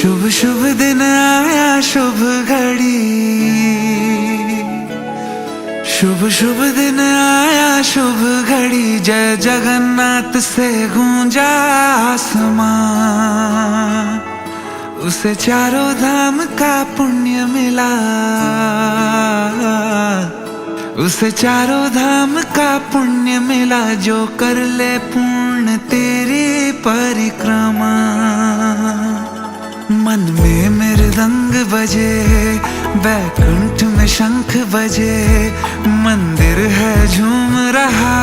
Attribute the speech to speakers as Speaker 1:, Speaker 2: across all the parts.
Speaker 1: शुभ शुभ दिन आया शुभ घड़ी, शुभ शुभ दिन आया शुभ घड़ी। जय जगन्नाथ से गूंजा आसमां, उसे चारों धाम का पुण्य मिला, उसे चारों धाम का पुण्य मिला। जो कर ले पूर्ण तेरी परिक्रमा। मन में मृदंग बजे, बैकुंठ में शंख बजे, मंदिर है झूम रहा,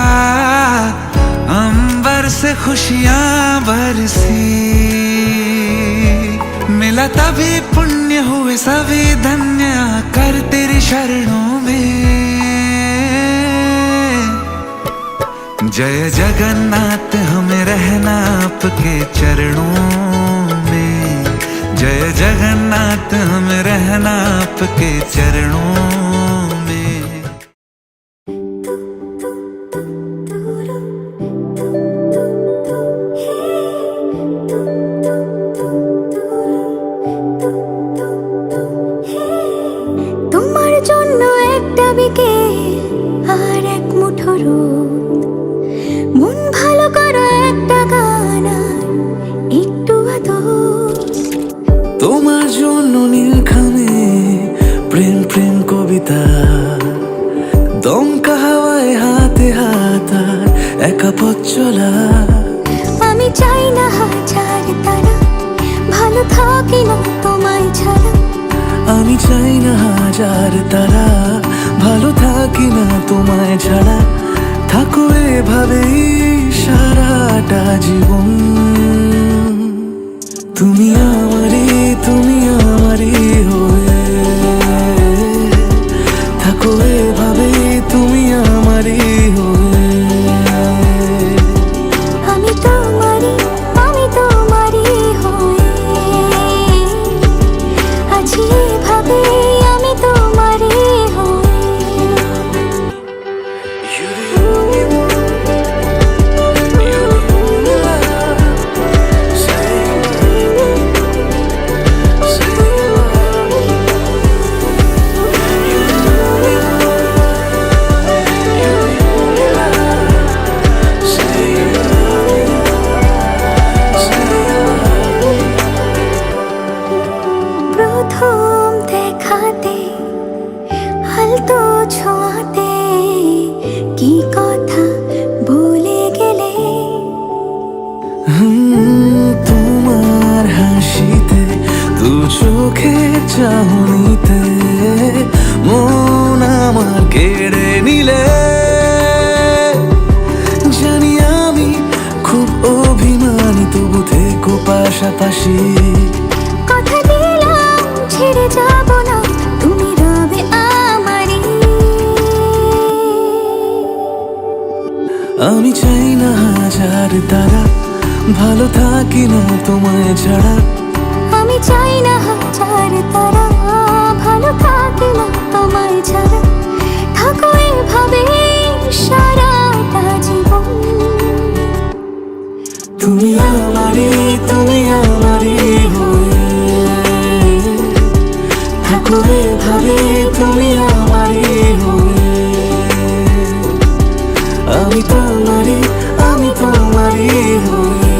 Speaker 1: अंबर से खुशियां बरसी। मिला तभी पुण्य हुए सभी धन्य, कर तेरी शरणों में। जय जगन्नाथ हमें रहना आपके चरणों में, जय जगन्नाथ हमें रहना आपके चरणों में।
Speaker 2: তোমার জন্য একটা বিকেল আর এক মুঠো রোদ, মন ভালো করো একটা গান আর একটু আদর।
Speaker 3: তোমার জন্য নীলখামে প্রেম প্রেম কবিতা, দমকা হাওয়ায় হাতে হাত আর একা পথ চলা।
Speaker 2: আমি চাই না হাজার তারা, ভালো থাকি না তোমায় ছাড়া।
Speaker 3: আমি চাই না হাজার তারা, ভালো থাকি না তোমায় ছাড়া। থাকো এভাবেই সারাটা জীবন। তুমি আমারই হয়ে থাকো এভাবেই, তুমি আমারই হয়ে।
Speaker 2: আমি তোমারই হয়ে আছি এভাবে, আমি তোমারই হয়ে। প্রথম দেখাতে হালতো ছোঁয়াতে কি কথা বলে গেলে।
Speaker 3: তোমার হাসিতে, দু চোখে চাহনিতে মন আমার কেড়ে নিলে। জানি আমি খুব অভিমানী, তবু থেকো পাশাপাশি।
Speaker 2: কথা দিলাম ছেড়ে যাব না, তুমি রবে আমারই।
Speaker 3: আমি চাই না হাজার তারা, ভালো থাকি না তোমায় ছাড়া।
Speaker 2: আমি চাই না হাজার তারা, ভালো থাকি না তোমায় ছাড়া। থাকো এভাবে সারাটা জীবন।
Speaker 3: তুমি আমারই হয়ে থাকো এভাবে, তুমি আমারই হয়ে। আমি তোমারই হয়ে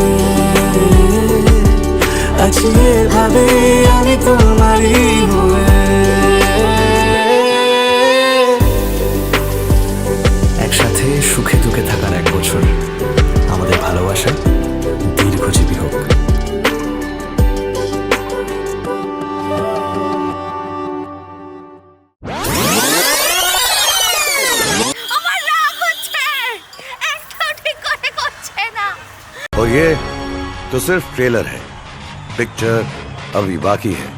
Speaker 3: আছি এভাবে, আমি তোমারই হয়ে। একসাথে সুখে দুঃখে থাকার 1 বছর আমাদের ভালোবাসা দীর্ঘজীবী হোক।
Speaker 2: আমার রাগ হচ্ছে, একটাও ঠিক করে করছে না।
Speaker 4: और ये तो सिर्फ ट्रेलर है, पिक्चर अभी बाकी है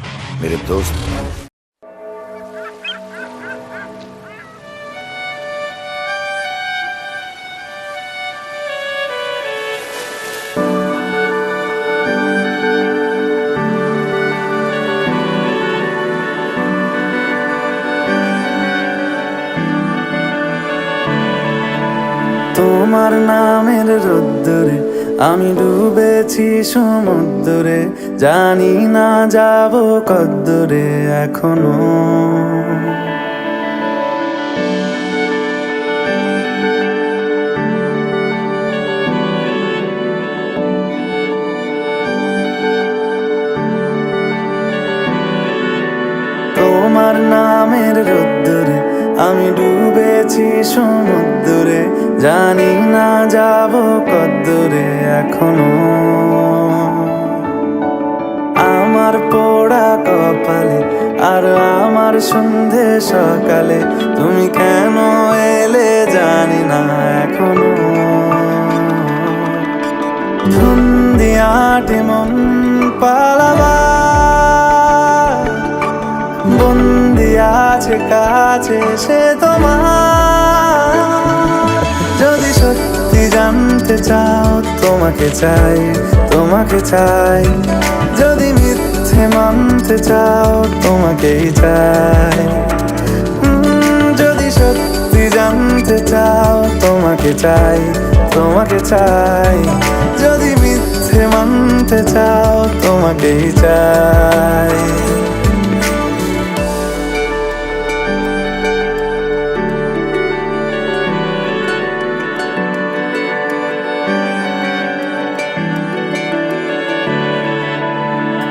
Speaker 4: मेरे दोस्त।
Speaker 3: তোমার নামের রোদ্দুরে
Speaker 5: আমি ডুবেছি সমুদ্রে, জানি না যাব কদ্দূরে এখনো। তোমার নামের রোদ্দুরে আমি ডুবেছি সমুদ্রে, জানি না যাব কদ্দূরে এখনো। আমার পোড়া কপালে আর আমার সন্ধে সকালে তুমি কেন এলে জানি না এখনো। ধুন্দিয়াটে মন পালাবা, বন্দি আছে কাছে সে তোমার। যদি সত্যি জানতে চাও তোমাকে চাই, তোমাকে চাই। যদি মিথ্যে মানতে চাও তোমাকেই চাই। যদি সত্যি জানতে চাও তোমাকে চাই, তোমাকে চাই। যদি মিথ্যে মানতে চাও তোমাকেই চাই।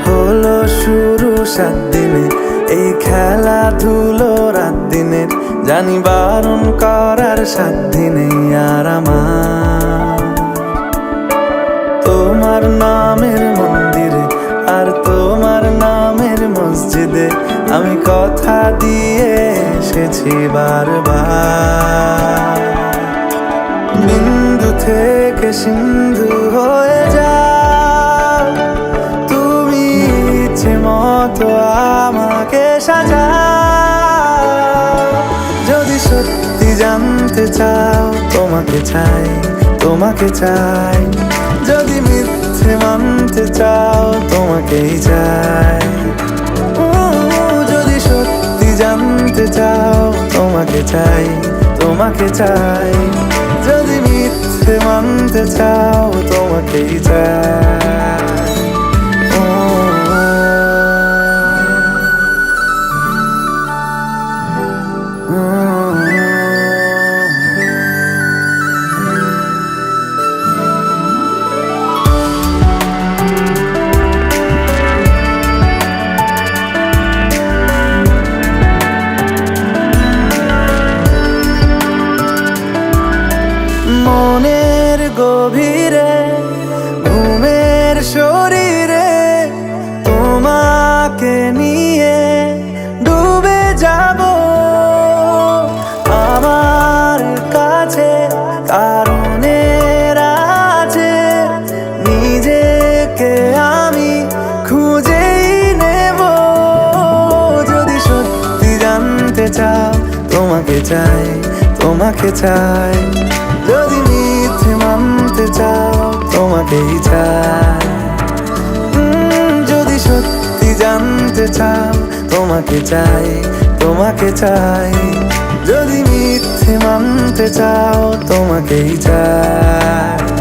Speaker 5: হলো শুরু 7 দিনে এই খেলাধুলো রাত দিনের, জানি বারণ করার সাধ্য নেই আর আমার। তোমার নামের মন্দিরে আর তোমার নামের মসজিদে আমি কথা দিয়ে এসেছি বারবার। বিন্দু থেকে সিন্ধু হয়ে যাও তুমি, ইচ্ছে মতো আমাকে সাজাও। যদি সত্যি জানতে চাও তোমাকে চাই, তোমাকে চাই। যদি মিথ্যে মানতে চাও তোমাকেই চাই। যদি সত্যি জানতে চাও তোমাকে চাই, তোমাকে চাই। যদি মিথ্যে মানতে চাও তোমাকেই চাই। মনের গভীরে ঘুমের শরীরে তোমাকে নিয়ে ডুবে যাব। আমার কাছে কারণের আছে, নিজেকে আমি খুঁজেই নেব। যদি সত্যি জানতে চাও তোমাকে চাই, তোমাকে চাই। যদি মিথ্যে মানতে চাও তোমাকেই চাই। যদি সত্যি জানতে চাও তোমাকে চাই, তোমাকে চাই। যদি মিথ্যে মানতে চাও তোমাকেই চাই।